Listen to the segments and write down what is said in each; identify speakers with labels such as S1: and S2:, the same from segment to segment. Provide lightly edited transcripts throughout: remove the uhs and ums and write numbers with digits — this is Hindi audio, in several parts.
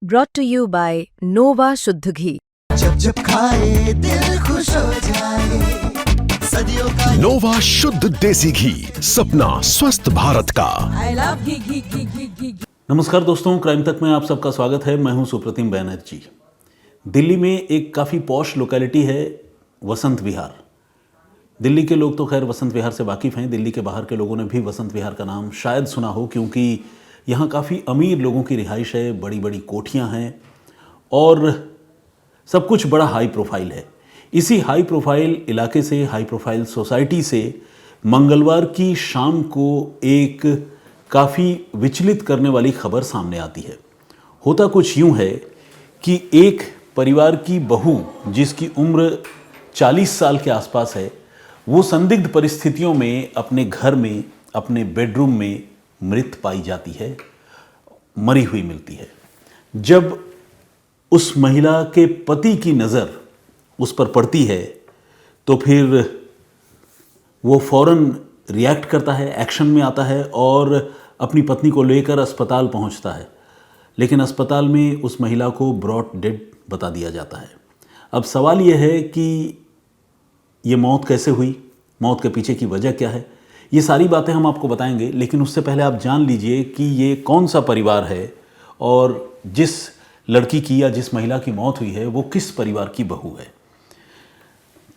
S1: brought to you by Nova शुद्ध घी।
S2: जब जब खाए दिल खुश हो जाए, सदियों का
S3: नोवा शुद्ध देसी घी, सपना स्वस्थ भारत का।
S2: I love घी।
S4: नमस्कार दोस्तों, क्राइम तक में आप सबका स्वागत है। मैं हूं सुप्रतिम बैनर्जी। दिल्ली में एक काफ़ी पॉश लोकेलिटी है वसंत विहार। दिल्ली के लोग तो खैर वसंत विहार से वाकिफ़ हैं, दिल्ली के बाहर के लोगों ने भी वसंत विहार का नाम शायद सुना हो, क्योंकि यहाँ काफ़ी अमीर लोगों की रिहाइश है, बड़ी बड़ी कोठियाँ हैं और सब कुछ बड़ा हाई प्रोफाइल है। इसी हाई प्रोफाइल इलाके से, हाई प्रोफाइल सोसाइटी से मंगलवार की शाम को एक काफ़ी विचलित करने वाली खबर सामने आती है। होता कुछ यूँ है कि एक परिवार की बहू जिसकी उम्र 40 साल के आसपास है, वो संदिग्ध परिस्थितियों में अपने घर में, अपने बेडरूम में मृत पाई जाती है, मरी हुई मिलती है। जब उस महिला के पति की नज़र उस पर पड़ती है तो फिर वो फौरन रिएक्ट करता है, एक्शन में आता है और अपनी पत्नी को लेकर अस्पताल पहुंचता है। लेकिन अस्पताल में उस महिला को ब्रॉड डेड बता दिया जाता है। अब सवाल यह है कि ये मौत कैसे हुई, मौत के पीछे की वजह क्या है, ये सारी बातें हम आपको बताएंगे। लेकिन उससे पहले आप जान लीजिए कि ये कौन सा परिवार है और जिस लड़की की या जिस महिला की मौत हुई है वो किस परिवार की बहू है।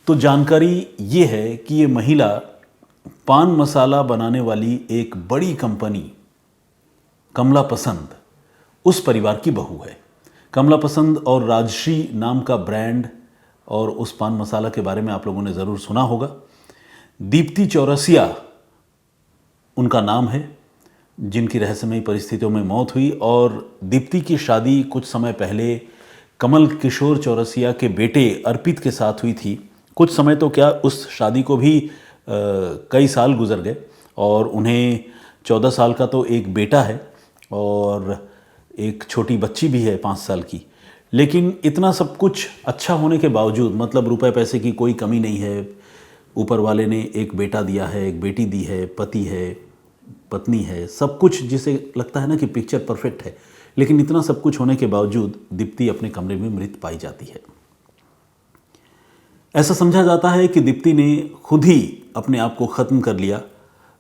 S4: तो जानकारी ये है कि ये महिला पान मसाला बनाने वाली एक बड़ी कंपनी कमला पसंद, उस परिवार की बहू है। कमला पसंद और राजश्री नाम का ब्रांड और उस पान मसाला के बारे में आप लोगों ने ज़रूर सुना होगा। दीप्ति चौरसिया उनका नाम है, जिनकी रहस्यमयी परिस्थितियों में मौत हुई। और दीप्ति की शादी कुछ समय पहले कमल किशोर चौरसिया के बेटे अर्पित के साथ हुई थी। कुछ समय तो क्या, उस शादी को भी कई साल गुजर गए और उन्हें 14 साल का तो एक बेटा है और एक छोटी बच्ची भी है 5 साल की। लेकिन इतना सब कुछ अच्छा होने के बावजूद, मतलब रुपए पैसे की कोई कमी नहीं है, ऊपर वाले ने एक बेटा दिया है, एक बेटी दी है, पति है, पत्नी है, सब कुछ जिसे लगता है ना कि पिक्चर परफेक्ट है। लेकिन इतना सब कुछ होने के बावजूद दीप्ति अपने कमरे में मृत पाई जाती है। ऐसा समझा जाता है कि दीप्ति ने खुद ही अपने आप को ख़त्म कर लिया,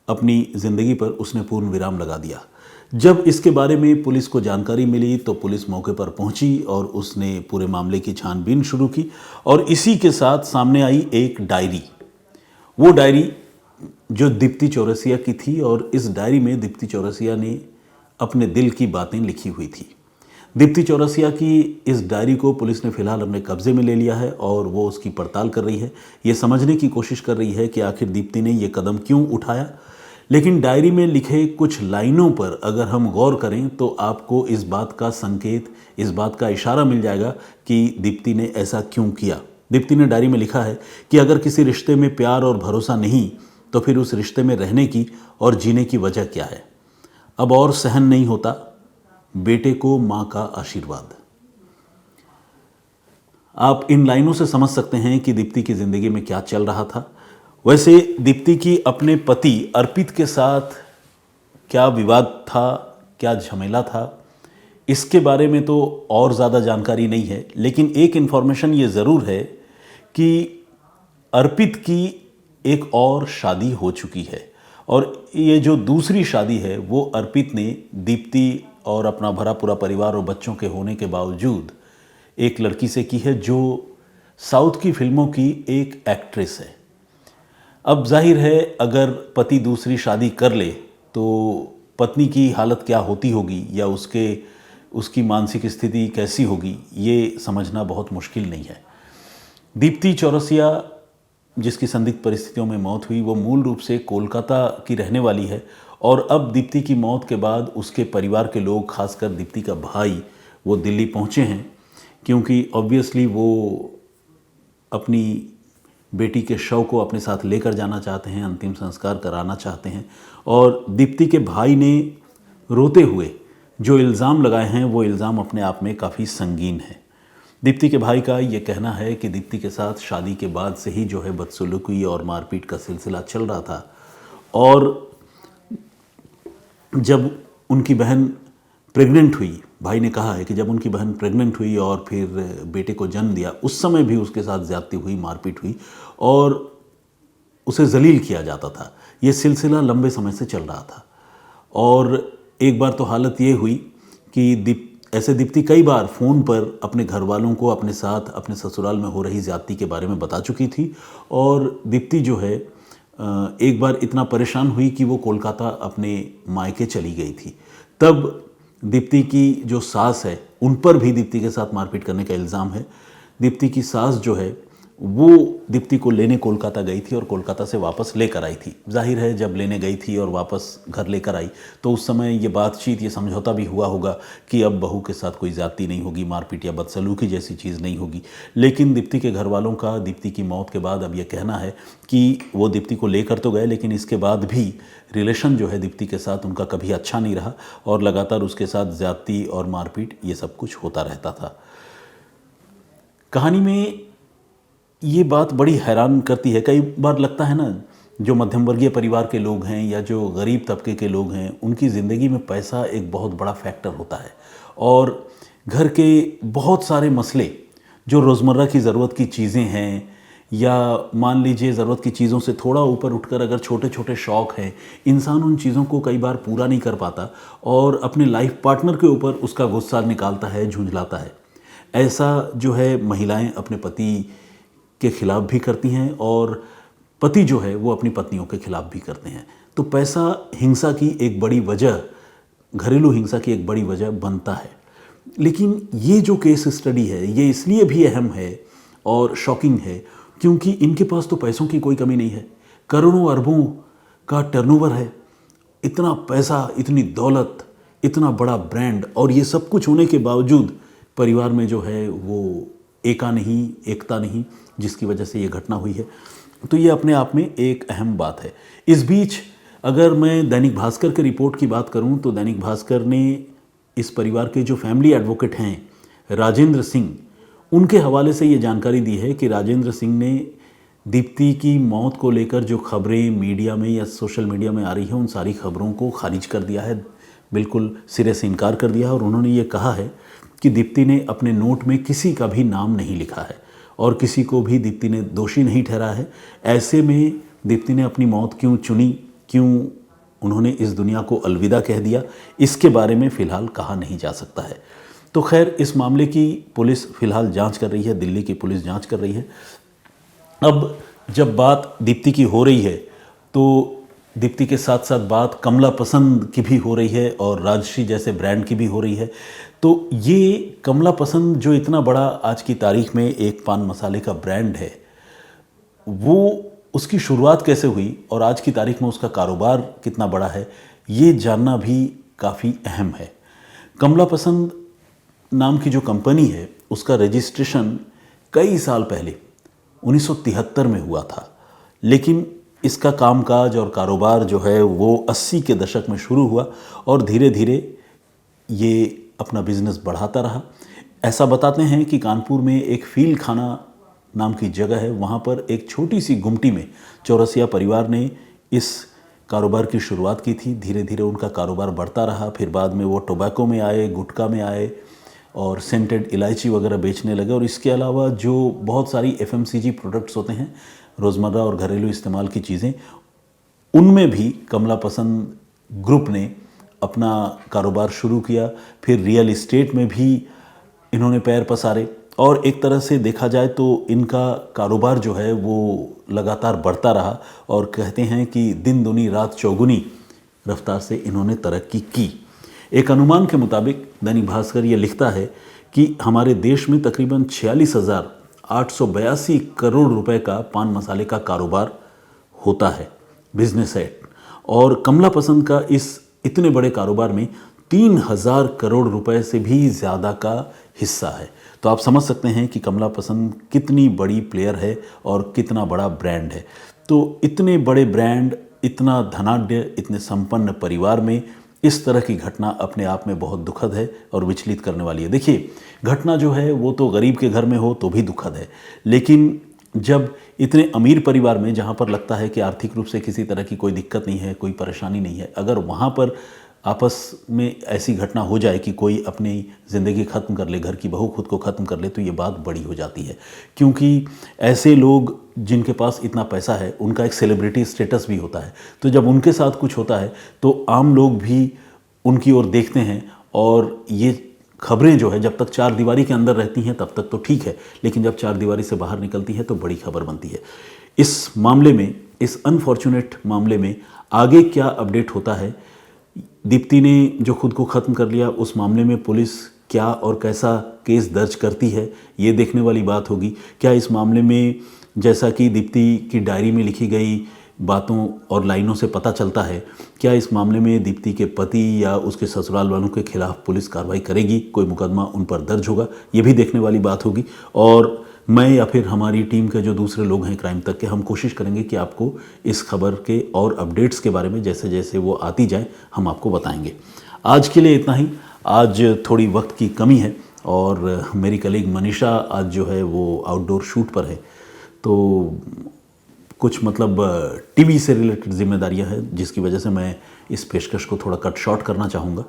S4: अपनी ज़िंदगी पर उसने पूर्ण विराम लगा दिया। जब इसके बारे में पुलिस को जानकारी मिली तो पुलिस मौके पर पहुंची और उसने पूरे मामले की छानबीन शुरू की। और इसी के साथ सामने आई एक डायरी। वो डायरी जो दीप्ति चौरसिया की थी और इस डायरी में दीप्ति चौरसिया ने अपने दिल की बातें लिखी हुई थी। दीप्ति चौरसिया की इस डायरी को पुलिस ने फिलहाल अपने कब्जे में ले लिया है और वो उसकी पड़ताल कर रही है। ये समझने की कोशिश कर रही है कि आखिर दीप्ति ने ये कदम क्यों उठाया। लेकिन डायरी में लिखे कुछ लाइनों पर अगर हम गौर करें तो आपको इस बात का संकेत, इस बात का इशारा मिल जाएगा कि दीप्ति ने ऐसा क्यों किया। दीप्ति ने डायरी में लिखा है कि अगर किसी रिश्ते में प्यार और भरोसा नहीं तो फिर उस रिश्ते में रहने की और जीने की वजह क्या है। अब और सहन नहीं होता, बेटे को मां का आशीर्वाद। आप इन लाइनों से समझ सकते हैं कि दीप्ति की जिंदगी में क्या चल रहा था। वैसे दीप्ति की अपने पति अर्पित के साथ क्या विवाद था, क्या झमेला था, इसके बारे में तो और ज़्यादा जानकारी नहीं है। लेकिन एक इन्फॉर्मेशन ये ज़रूर है कि अर्पित की एक और शादी हो चुकी है और ये जो दूसरी शादी है वो अर्पित ने दीप्ति और अपना भरा पूरा परिवार और बच्चों के होने के बावजूद एक लड़की से की है जो साउथ की फिल्मों की एक एक्ट्रेस है। अब जाहिर है अगर पति दूसरी शादी कर ले तो पत्नी की हालत क्या होती होगी या उसकी मानसिक स्थिति कैसी होगी, ये समझना बहुत मुश्किल नहीं है। दीप्ति चौरसिया जिसकी संदिग्ध परिस्थितियों में मौत हुई वो मूल रूप से कोलकाता की रहने वाली है और अब दीप्ति की मौत के बाद उसके परिवार के लोग, खासकर दीप्ति का भाई, वो दिल्ली पहुंचे हैं क्योंकि ऑब्वियसली वो अपनी बेटी के शव को अपने साथ लेकर जाना चाहते हैं, अंतिम संस्कार कराना चाहते हैं। और दीप्ति के भाई ने रोते हुए जो इल्ज़ाम लगाए हैं वो इल्ज़ाम अपने आप में काफ़ी संगीन है। दीप्ति के भाई का ये कहना है कि दीप्ति के साथ शादी के बाद से ही जो है बदसलूकी और मारपीट का सिलसिला चल रहा था और जब उनकी बहन प्रेग्नेंट हुई, भाई ने कहा है कि जब उनकी बहन प्रेग्नेंट हुई और फिर बेटे को जन्म दिया, उस समय भी उसके साथ ज्यादती हुई, मारपीट हुई और उसे जलील किया जाता था। ये सिलसिला लंबे समय से चल रहा था और एक बार तो हालत ये हुई कि दीप्ति कई बार फ़ोन पर अपने घर वालों को अपने साथ अपने ससुराल में हो रही ज्यादती के बारे में बता चुकी थी। और दीप्ति जो है एक बार इतना परेशान हुई कि वो कोलकाता अपने मायके चली गई थी। तब दीप्ति की जो सास है, उन पर भी दीप्ति के साथ मारपीट करने का इल्ज़ाम है। दीप्ति की सास जो है वो दीप्ति को लेने कोलकाता गई थी और कोलकाता से वापस लेकर आई थी। जाहिर है जब लेने गई थी और वापस घर लेकर आई तो उस समय ये बातचीत, ये समझौता भी हुआ होगा कि अब बहू के साथ कोई ज़्यादती नहीं होगी, मारपीट या बदसलूकी जैसी चीज़ नहीं होगी। लेकिन दीप्ति के घर वालों का दीप्ति की मौत के बाद अब ये कहना है कि वो दीप्ति को लेकर तो गए, लेकिन इसके बाद भी रिलेशन जो है दीप्ति के साथ उनका कभी अच्छा नहीं रहा और लगातार उसके साथ ज़्यादती और मारपीट ये सब कुछ होता रहता था। कहानी में ये बात बड़ी हैरान करती है। कई बार लगता है ना, जो मध्यम वर्गीय परिवार के लोग हैं या जो गरीब तबके के लोग हैं, उनकी ज़िंदगी में पैसा एक बहुत बड़ा फैक्टर होता है और घर के बहुत सारे मसले जो रोज़मर्रा की ज़रूरत की चीज़ें हैं या मान लीजिए ज़रूरत की चीज़ों से थोड़ा ऊपर उठकर अगर छोटे छोटे शौक़ हैं, इंसान उन चीज़ों को कई बार पूरा नहीं कर पाता और अपने लाइफ पार्टनर के ऊपर उसका गुस्सा निकालता है, झुंझलाता है। ऐसा जो है महिलाएं अपने पति के खिलाफ भी करती हैं और पति जो है वो अपनी पत्नियों के खिलाफ भी करते हैं। तो पैसा हिंसा की एक बड़ी वजह, घरेलू हिंसा की एक बड़ी वजह बनता है। लेकिन ये जो केस स्टडी है ये इसलिए भी अहम है और शॉकिंग है क्योंकि इनके पास तो पैसों की कोई कमी नहीं है। करोड़ों अरबों का टर्नओवर है, इतना पैसा, इतनी दौलत, इतना बड़ा ब्रांड और ये सब कुछ होने के बावजूद परिवार में जो है वो एकता नहीं, जिसकी वजह से ये घटना हुई है। तो ये अपने आप में एक अहम बात है। इस बीच अगर मैं दैनिक भास्कर के रिपोर्ट की बात करूं तो दैनिक भास्कर ने इस परिवार के जो फैमिली एडवोकेट हैं राजेंद्र सिंह, उनके हवाले से ये जानकारी दी है कि राजेंद्र सिंह ने दीप्ति की मौत को लेकर जो खबरें मीडिया में या सोशल मीडिया में आ रही हैं उन सारी खबरों को खारिज कर दिया है, बिल्कुल सिरे से इनकार कर दिया है। और उन्होंने ये कहा है कि दीप्ति ने अपने नोट में किसी का भी नाम नहीं लिखा है और किसी को भी दीप्ति ने दोषी नहीं ठहरा है। ऐसे में दीप्ति ने अपनी मौत क्यों चुनी, क्यों उन्होंने इस दुनिया को अलविदा कह दिया, इसके बारे में फ़िलहाल कहा नहीं जा सकता है। तो खैर इस मामले की पुलिस फ़िलहाल जांच कर रही है, दिल्ली की पुलिस जांच कर रही है। अब जब बात दीप्ति की हो रही है तो दीप्ति के साथ साथ बात कमला पसंद की भी हो रही है और राजश्री जैसे ब्रांड की भी हो रही है। तो ये कमला पसंद जो इतना बड़ा आज की तारीख में एक पान मसाले का ब्रांड है, वो उसकी शुरुआत कैसे हुई और आज की तारीख में उसका कारोबार कितना बड़ा है, ये जानना भी काफ़ी अहम है। कमला पसंद नाम की जो कंपनी है उसका रजिस्ट्रेशन कई साल पहले 1973 में हुआ था, लेकिन इसका कामकाज और कारोबार जो है वो 80 के दशक में शुरू हुआ और धीरे धीरे ये अपना बिजनेस बढ़ाता रहा। ऐसा बताते हैं कि कानपुर में एक फील खाना नाम की जगह है, वहाँ पर एक छोटी सी गुमटी में चौरसिया परिवार ने इस कारोबार की शुरुआत की थी। धीरे धीरे उनका कारोबार बढ़ता रहा, फिर बाद में वो टोबैको में आए, गुटखा में आए और सेंटेड इलायची वगैरह बेचने लगे। और इसके अलावा जो बहुत सारी FMCG प्रोडक्ट्स होते हैं, रोज़मर्रा और घरेलू इस्तेमाल की चीज़ें, उनमें भी कमला पसंद ग्रुप ने अपना कारोबार शुरू किया। फिर रियल इस्टेट में भी इन्होंने पैर पसारे और एक तरह से देखा जाए तो इनका कारोबार जो है वो लगातार बढ़ता रहा और कहते हैं कि दिन दुनी रात चौगुनी रफ्तार से इन्होंने तरक्की की। एक अनुमान के मुताबिक दैनिक भास्कर ये लिखता है कि हमारे देश में तकरीबन 46,882 करोड़ रुपए का पान मसाले का कारोबार होता है, बिजनेस है। और कमला पसंद का इस इतने बड़े कारोबार में 3,000 करोड़ रुपए से भी ज़्यादा का हिस्सा है। तो आप समझ सकते हैं कि कमला पसंद कितनी बड़ी प्लेयर है और कितना बड़ा ब्रांड है। तो इतने बड़े ब्रांड, इतना धनाढ्य, इतने संपन्न परिवार में इस तरह की घटना अपने आप में बहुत दुखद है और विचलित करने वाली है। देखिए, घटना जो है वो तो गरीब के घर में हो तो भी दुखद है, लेकिन जब इतने अमीर परिवार में, जहाँ पर लगता है कि आर्थिक रूप से किसी तरह की कोई दिक्कत नहीं है, कोई परेशानी नहीं है, अगर वहाँ पर आपस में ऐसी घटना हो जाए कि कोई अपनी ज़िंदगी ख़त्म कर ले, घर की बहू खुद को ख़त्म कर ले, तो ये बात बड़ी हो जाती है। क्योंकि ऐसे लोग जिनके पास इतना पैसा है, उनका एक सेलिब्रिटी स्टेटस भी होता है, तो जब उनके साथ कुछ होता है तो आम लोग भी उनकी ओर देखते हैं। और ये खबरें जो है जब तक चार दीवारी के अंदर रहती हैं तब तक तो ठीक है, लेकिन जब चार दीवारी से बाहर निकलती है तो बड़ी खबर बनती है। इस मामले में, इस अनफॉर्चुनेट मामले में आगे क्या अपडेट होता है, दीप्ति ने जो खुद को ख़त्म कर लिया, उस मामले में पुलिस क्या और कैसा केस दर्ज करती है, ये देखने वाली बात होगी। क्या इस मामले में, जैसा कि दीप्ति की डायरी में लिखी गई बातों और लाइनों से पता चलता है, क्या इस मामले में दीप्ति के पति या उसके ससुराल वालों के खिलाफ पुलिस कार्रवाई करेगी, कोई मुकदमा उन पर दर्ज होगा, ये भी देखने वाली बात होगी। और मैं या फिर हमारी टीम के जो दूसरे लोग हैं क्राइम तक के, हम कोशिश करेंगे कि आपको इस खबर के और अपडेट्स के बारे में जैसे जैसे वो आती जाए हम आपको बताएंगे। आज के लिए इतना ही। आज थोड़ी वक्त की कमी है और मेरी कलीग मनीषा आज जो है वो आउटडोर शूट पर है, तो कुछ मतलब टीवी से रिलेटेड जिम्मेदारियां हैं, जिसकी वजह से मैं इस पेशकश को थोड़ा कट शॉर्ट करना चाहूँगा।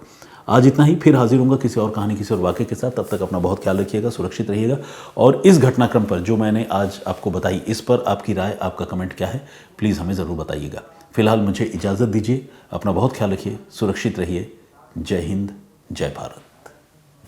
S4: आज इतना ही, फिर हाजिर होऊंगा किसी और कहानी, किसी और वाक़े के साथ। तब तक अपना बहुत ख्याल रखिएगा, सुरक्षित रहिएगा। और इस घटनाक्रम पर जो मैंने आज आपको बताई, इस पर आपकी राय, आपका कमेंट क्या है, प्लीज़ हमें ज़रूर बताइएगा। फिलहाल मुझे इजाज़त दीजिए, अपना बहुत ख्याल रखिए, सुरक्षित रहिए। जय हिंद, जय भारत।